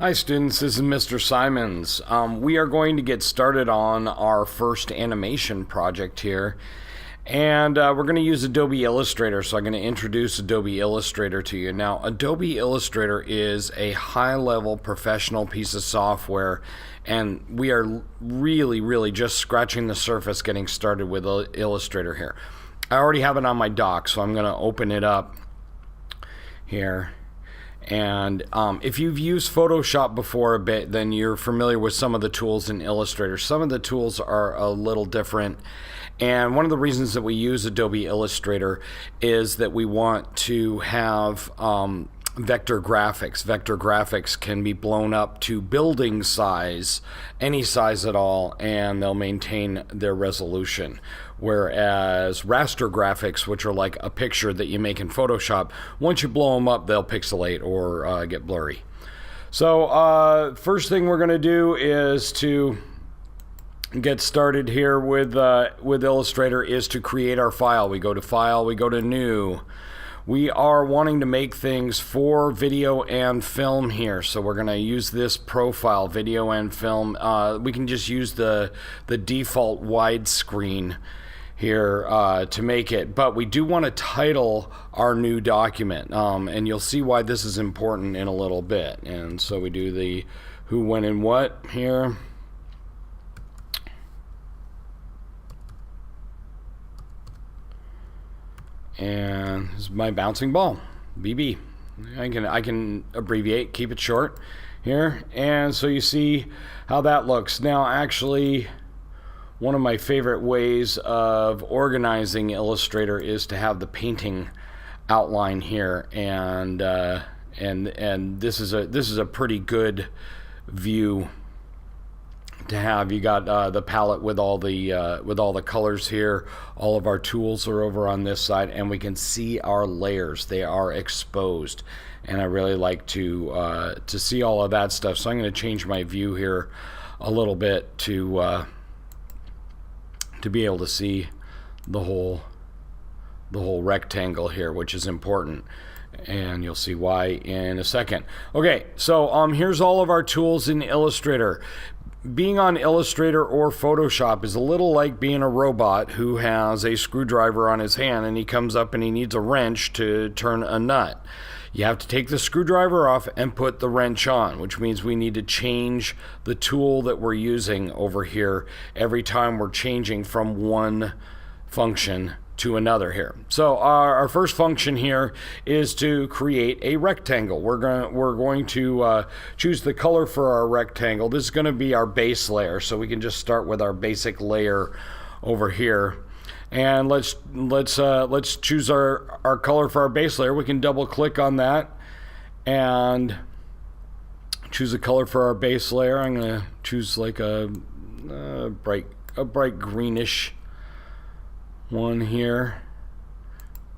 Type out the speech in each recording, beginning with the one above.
Hi students, this is Mr. Simons. We are going to get started on our first animation project here, and we're going to use Adobe Illustrator. So I'm going to introduce Adobe Illustrator to you. Now, Adobe Illustrator is a high-level professional piece of software, and we are really just scratching the surface getting started with Illustrator here. I already have it on my dock, so I'm going to open it up here. And if you've used Photoshop before a bit, then you're familiar with some of the tools in Illustrator. Some of the tools are a little different, and one of the reasons that we use Adobe Illustrator is that we want to have vector graphics. Vector graphics can be blown up to building size, any size at all, and they'll maintain their resolution. Whereas raster graphics, which are like a picture that you make in Photoshop, once you blow them up, they'll pixelate or get blurry. So first thing we're going to do is to get started here with Illustrator is to create our file. We go to File, we go to New. We are wanting to make things for video and film here, so we're going to use this profile, video and film. We can just use the default widescreen here to make it, but we do want to title our new document, and you'll see why this is important in a little bit. And so we do the who, when, and what here. And this is my bouncing ball, BB. I can abbreviate, keep it short here. And so you see how that looks. Now, actually, one of my favorite ways of organizing Illustrator is to have the painting outline here, and this is a pretty good view to have. You got the palette with all the colors here. All of our tools are over on this side, and we can see our layers. They are exposed, and I really like to see all of that stuff. So I'm going to change my view here a little bit to be able to see the whole rectangle here, which is important, and you'll see why in a second. Okay, so here's all of our tools in Illustrator. Being on Illustrator or Photoshop is a little like being a robot who has a screwdriver on his hand and he comes up and he needs a wrench to turn a nut. You have to take the screwdriver off and put the wrench on, which means we need to change the tool that we're using over here every time we're changing from one function to another here. So our first function here is to create a rectangle. We're going to choose the color for our rectangle. This is going to be our base layer, so we can just start with our basic layer over here. And let's choose our color for our base layer. We can double click on that and choose a color for our base layer. I'm going to choose like a bright greenish one here.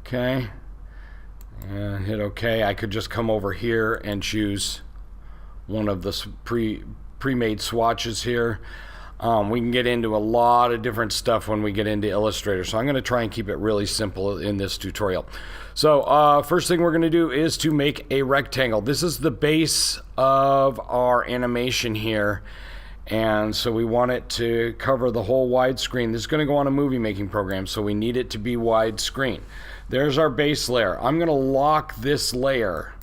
Okay, and hit OK. I could just come over here and choose one of the pre-made swatches here. We can get into a lot of different stuff when we get into Illustrator, so I'm going to try and keep it really simple in this tutorial. So first thing we're going to do is to make a rectangle. This is the base of our animation here, and so we want it to cover the whole widescreen. This is going to go on a movie making program, so we need it to be widescreen. There's our base layer. I'm going to lock this layer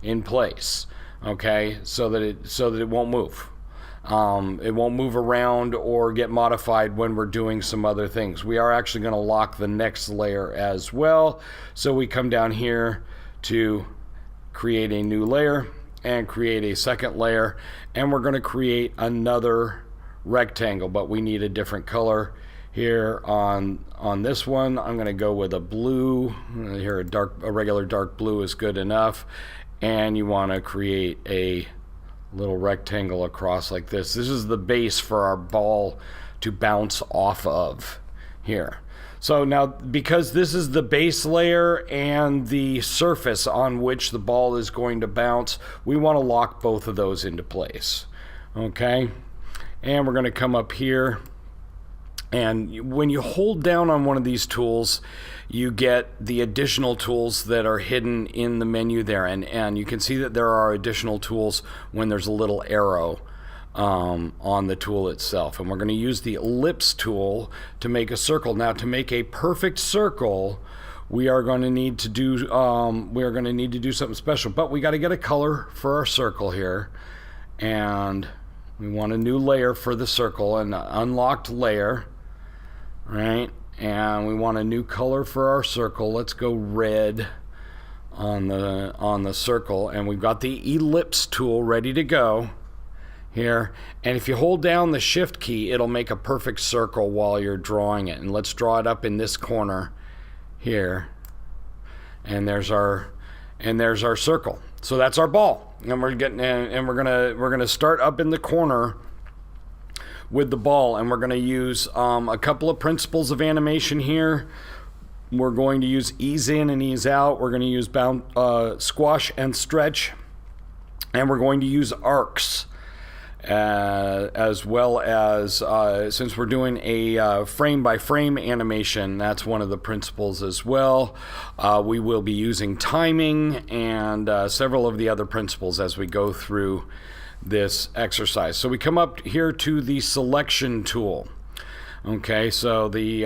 in place, okay, so that it won't move. It won't move around or get modified when we're doing some other things. We are actually going to lock the next layer as well. So we come down here to create a new layer and create a second layer, and we're going to create another rectangle, but we need a different color here on this one. I'm going to go with a blue. Here a regular dark blue is good enough, and you want to create a little rectangle across like this. This is the base for our ball to bounce off of here. So now, because this is the base layer and the surface on which the ball is going to bounce, we want to lock both of those into place. Okay, and we're going to come up here And when you hold down on one of these tools, you get the additional tools that are hidden in the menu there. And you can see that there are additional tools when there's a little arrow on the tool itself. And we're going to use the ellipse tool to make a circle. Now, to make a perfect circle, we are going to need to do something special. But we got to get a color for our circle here. And we want a new layer for the circle, an unlocked layer. Right, and we want a new color for our circle. Let's go red on the circle, and we've got the ellipse tool ready to go here. And if you hold down the shift key, it'll make a perfect circle while you're drawing it. And let's draw it up in this corner here. And there's our circle. So that's our ball. And we're gonna start up in the corner with the ball, and we're going to use a couple of principles of animation here. We're going to use ease in and ease out. We're going to use squash and stretch, and we're going to use arcs as well as since we're doing a frame by frame animation, that's one of the principles as well. We will be using timing and several of the other principles as we go through this exercise. So we come up here to the selection tool. Okay, so the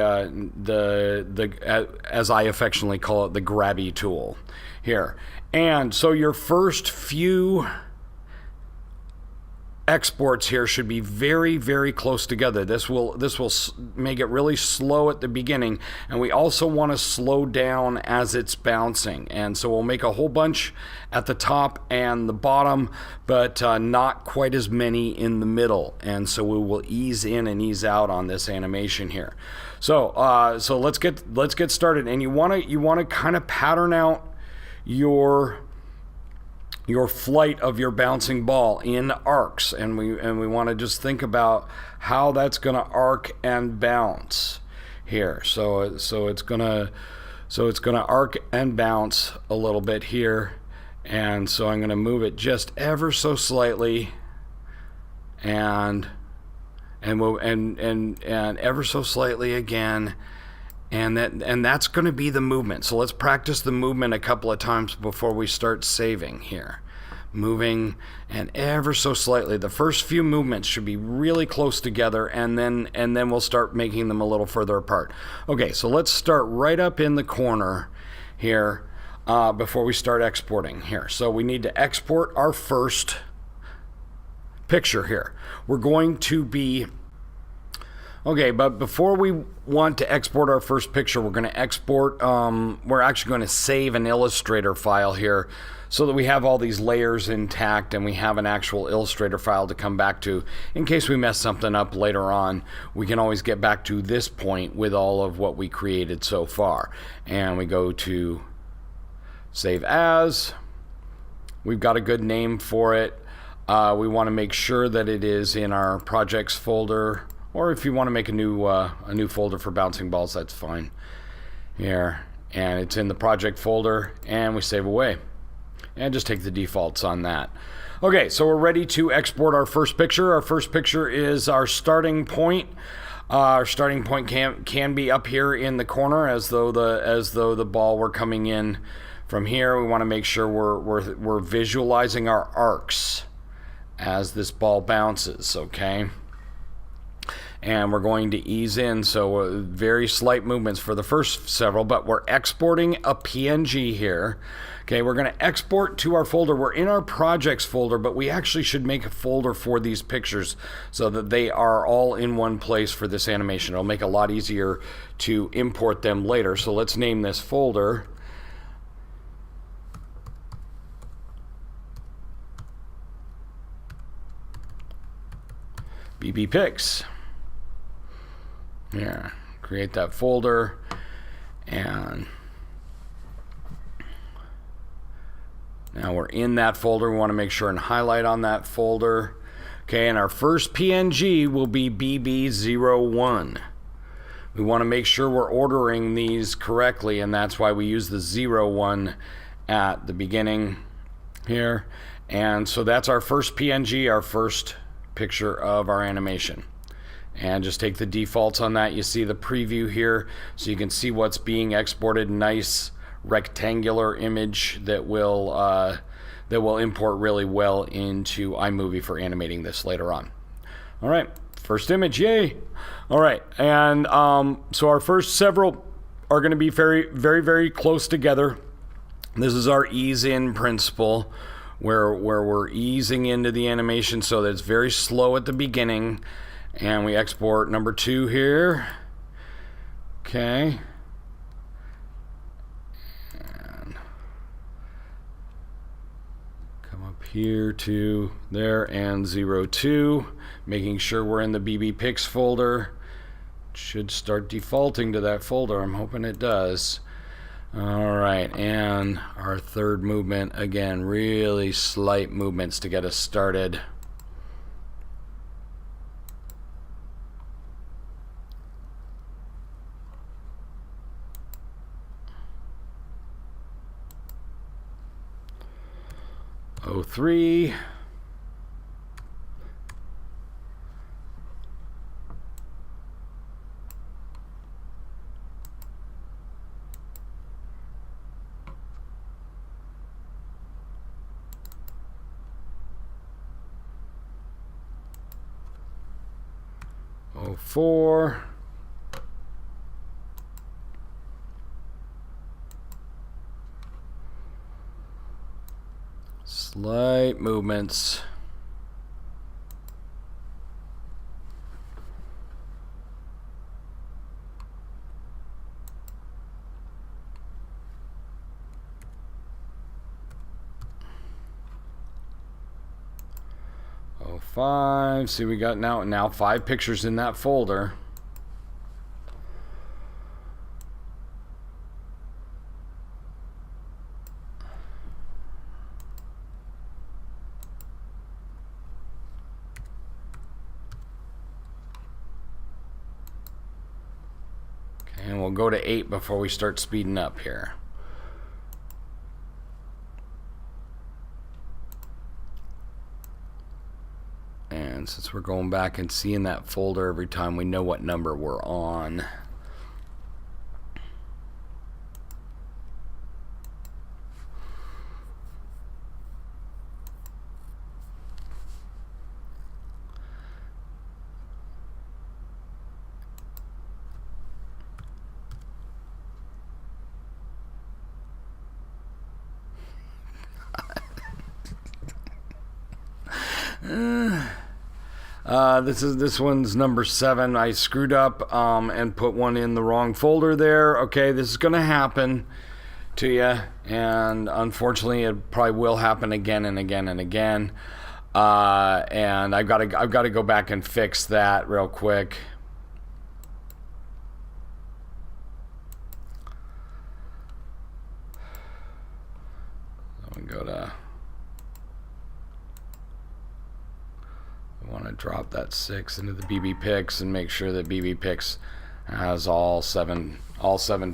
as I affectionately call it, the grabby tool here. And so your first few exports here should be very, very close together. This will make it really slow at the beginning, and we also want to slow down as it's bouncing. And so we'll make a whole bunch at the top and the bottom, but not quite as many in the middle. And so we will ease in and ease out on this animation here. So let's get started. And you want to kind of pattern out your flight of your bouncing ball in arcs, and we want to just think about how that's going to arc and bounce here. So it's going to arc and bounce a little bit here, and so I'm going to move it just ever so slightly, and ever so slightly again. And that's going to be the movement. So let's practice the movement a couple of times before we start saving here. Moving and ever so slightly. The first few movements should be really close together, and then we'll start making them a little further apart. Okay, so let's start right up in the corner here before we start exporting here. So we need to export our first picture here. We're going to be okay, but before we want to export our first picture, we're going to export, we're actually going to save an Illustrator file here so that we have all these layers intact and we have an actual Illustrator file to come back to. In case we mess something up later on, we can always get back to this point with all of what we created so far. And we go to Save As. We've got a good name for it. We want to make sure that it is in our projects folder. Or if you want to make a new folder for bouncing balls, that's fine. Here, and it's in the project folder, and we save away. And just take the defaults on that. Okay, so we're ready to export our first picture. Our first picture is our starting point. Our starting point can be up here in the corner, as though the ball were coming in from here. We want to make sure we're visualizing our arcs as this ball bounces. Okay. And we're going to ease in, so very slight movements for the first several, but we're exporting a PNG here. Okay, we're going to export to our folder. We're in our projects folder, but we actually should make a folder for these pictures so that they are all in one place for this animation. It'll make it a lot easier to import them later. So let's name this folder BB Pics. Yeah, create that folder, and now we're in that folder. We want to make sure and highlight on that folder. Okay, and our first PNG will be BB01. We want to make sure we're ordering these correctly, and that's why we use the 01 at the beginning here. And so that's our first PNG, our first picture of our animation. and just take the defaults on that. You see the preview here, so you can see what's being exported. Nice rectangular image that will import really well into iMovie for animating this later on. All right, first image, yay! All right, and so our first several are going to be very, very, very close together. This is our ease in principle, where we're easing into the animation so that it's very slow at the beginning. And we export number 2 here. Okay. And come up here to there and 02, making sure we're in the BB Pics folder. It should start defaulting to that folder. I'm hoping it does. All right, and our third movement, again, really slight movements to get us started. Oh, 03. Oh, 04. Slight movements. Oh, 05. See, we got now 5 pictures in that folder. And we'll go to 8 before we start speeding up here. And since we're going back and seeing that folder every time, we know what number we're on. This one's number 7. I screwed up and put one in the wrong folder there. Okay, this is gonna happen to you, and unfortunately, it probably will happen again and again and again. And I've got to go back and fix that real quick. I'm gonna go to. I want to drop that 6 into the BB Pics and make sure that BB Pics has all seven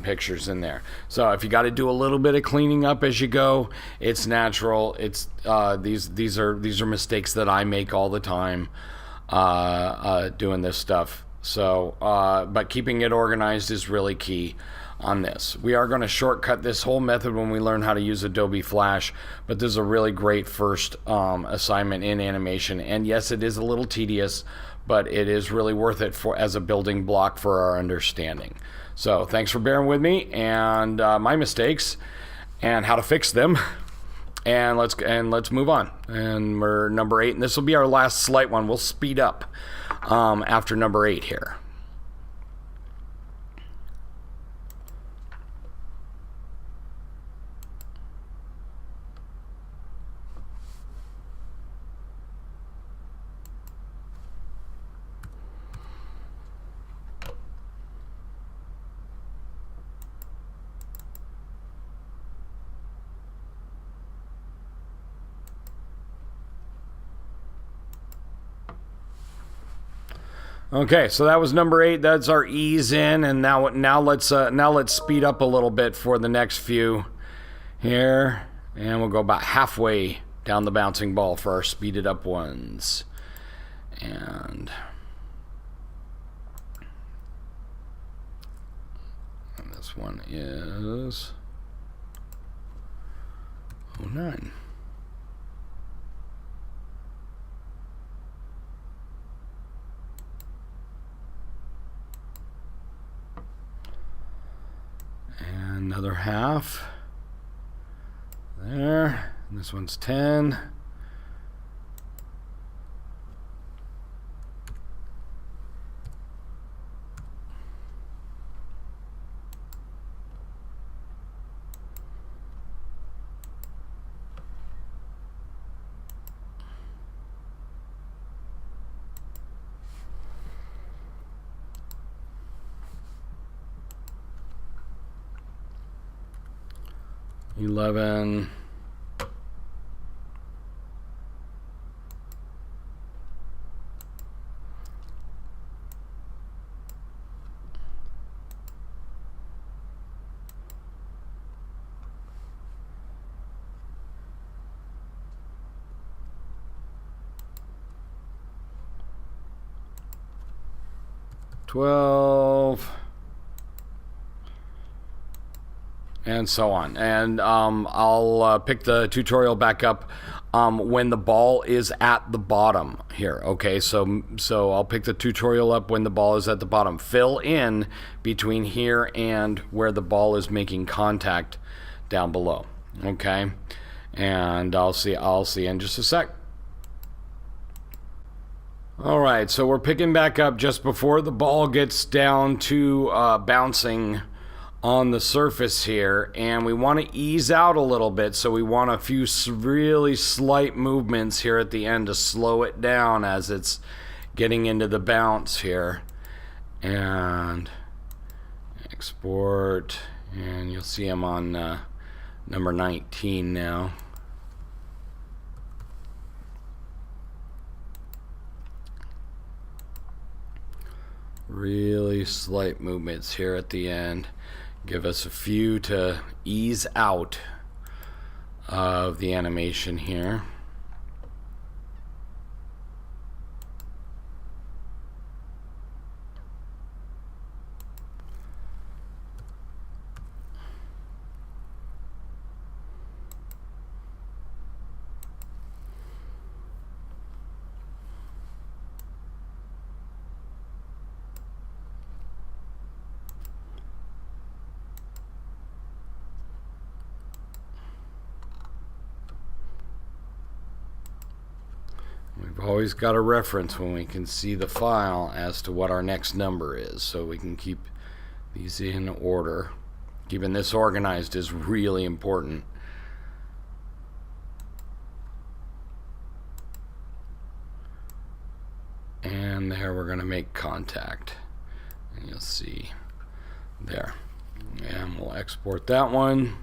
pictures in there. So if you got to do a little bit of cleaning up as you go, it's natural. It's these are mistakes that I make all the time doing this stuff. So but keeping it organized is really key on this. We are going to shortcut this whole method when we learn how to use Adobe Flash, but this is a really great first assignment in animation. And yes, it is a little tedious, but it is really worth it as a building block for our understanding. So thanks for bearing with me and my mistakes and how to fix them. And let's move on. And we're number 8, and this will be our last slight one. We'll speed up after number 8 here. Okay, so that was number 8. That's our ease in, and now let's speed up a little bit for the next few here, and we'll go about halfway down the bouncing ball for our speeded up ones. And this one is 09. And another half there. And this one's 10. $11. $12. And so on. And I'll pick the tutorial back up when the ball is at the bottom here. Okay, so I'll pick the tutorial up when the ball is at the bottom. Fill in between here and where the ball is making contact down below. Okay, and I'll see in just a sec. All right, so we're picking back up just before the ball gets down to bouncing on the surface here, and we want to ease out a little bit, so we want a few really slight movements here at the end to slow it down as it's getting into the bounce here. And export, and you'll see I'm on number 19 now. Really slight movements here at the end. Give us a few to ease out of the animation here. We've always got a reference when we can see the file as to what our next number is, so we can keep these in order. Keeping this organized is really important. And there we're going to make contact. And you'll see there. And we'll export that one.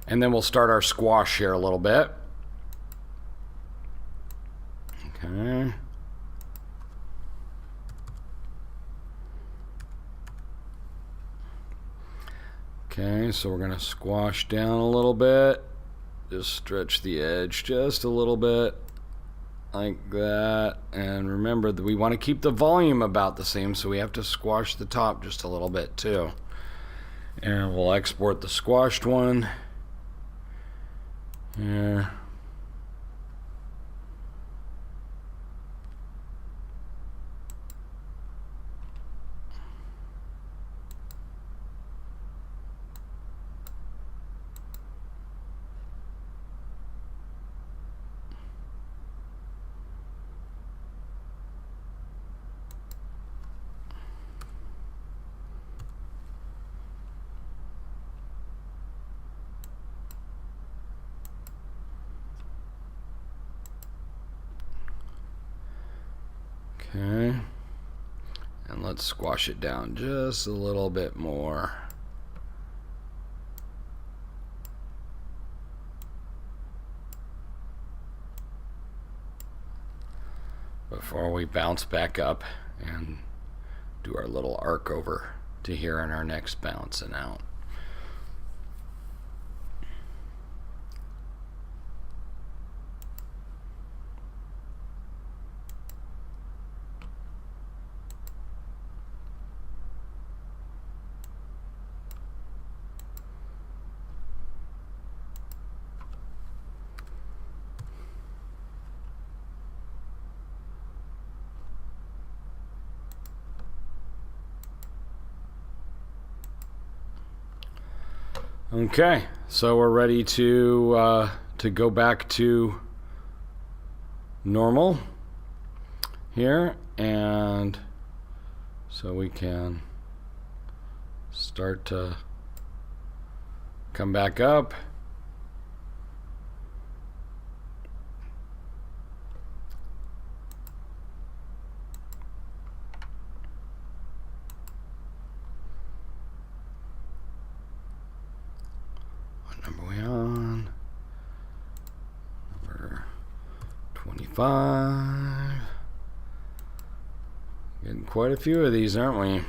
And then we'll start our squash here a little bit. Okay. Okay, so we're going to squash down a little bit. Just stretch the edge just a little bit. Like that. And remember that we want to keep the volume about the same, so we have to squash the top just a little bit too. And we'll export the squashed one. Here. Okay, and let's squash it down just a little bit more. Before we bounce back up and do our little arc over to here on our next bounce and out. Okay, so we're ready to go back to normal here, and so we can start to come back up. What number are we on? Number 25. Getting quite a few of these, aren't we?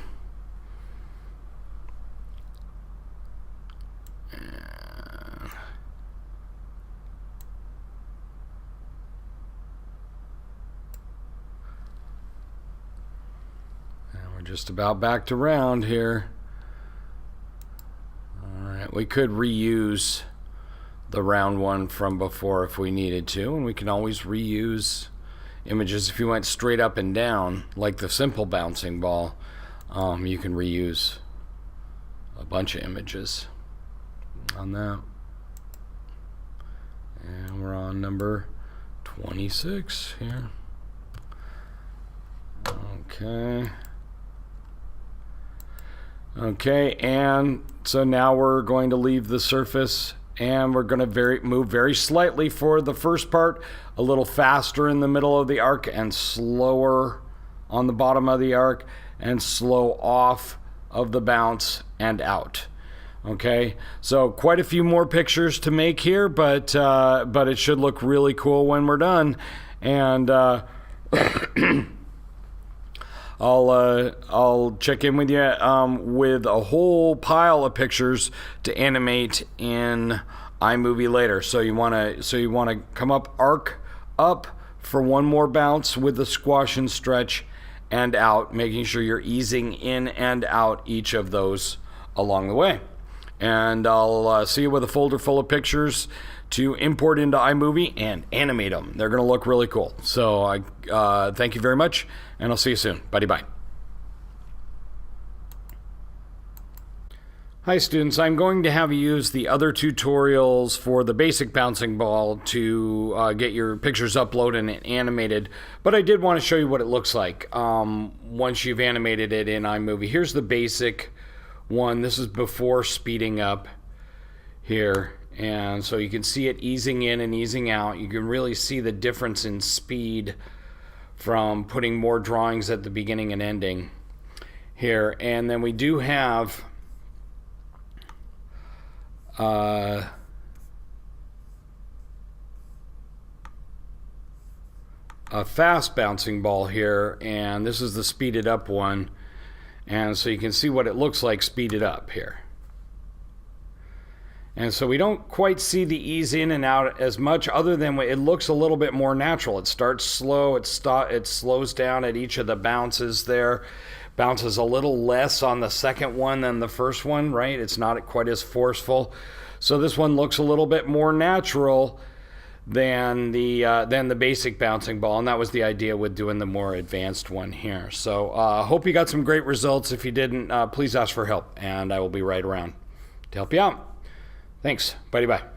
Just about back to round here. Alright, we could reuse the round one from before if we needed to, and we can always reuse images if you went straight up and down, like the simple bouncing ball. You can reuse a bunch of images on that. And we're on number 26 here. Okay, and so now we're going to leave the surface, and we're going to move very slightly for the first part, a little faster in the middle of the arc and slower on the bottom of the arc, and slow off of the bounce and out. Okay, so quite a few more pictures to make here, but it should look really cool when we're done. And I'll check in with you with a whole pile of pictures to animate in iMovie later. So you wanna come up, arc up for one more bounce with the squash and stretch, and out, making sure you're easing in and out each of those along the way. And I'll see you with a folder full of pictures to import into iMovie and animate them. They're going to look really cool. So I thank you very much, and I'll see you soon. Bye-bye. Hi students, I'm going to have you use the other tutorials for the basic bouncing ball to get your pictures uploaded and animated, but I did want to show you what it looks like once you've animated it in iMovie. Here's the basic one. This is before speeding up here, and so you can see it easing in and easing out. You can really see the difference in speed from putting more drawings at the beginning and ending here. And then we do have a fast bouncing ball here, and this is the speeded up one, and so you can see what it looks like speeded up here. And so we don't quite see the ease in and out as much, other than it looks a little bit more natural. It starts slow, it slows down at each of the bounces there. Bounces a little less on the second one than the first one, right? It's not quite as forceful. So this one looks a little bit more natural than the basic bouncing ball, and that was the idea with doing the more advanced one here. So hope you got some great results. If you didn't, please ask for help, and I will be right around to help you out. Thanks. Bye-bye.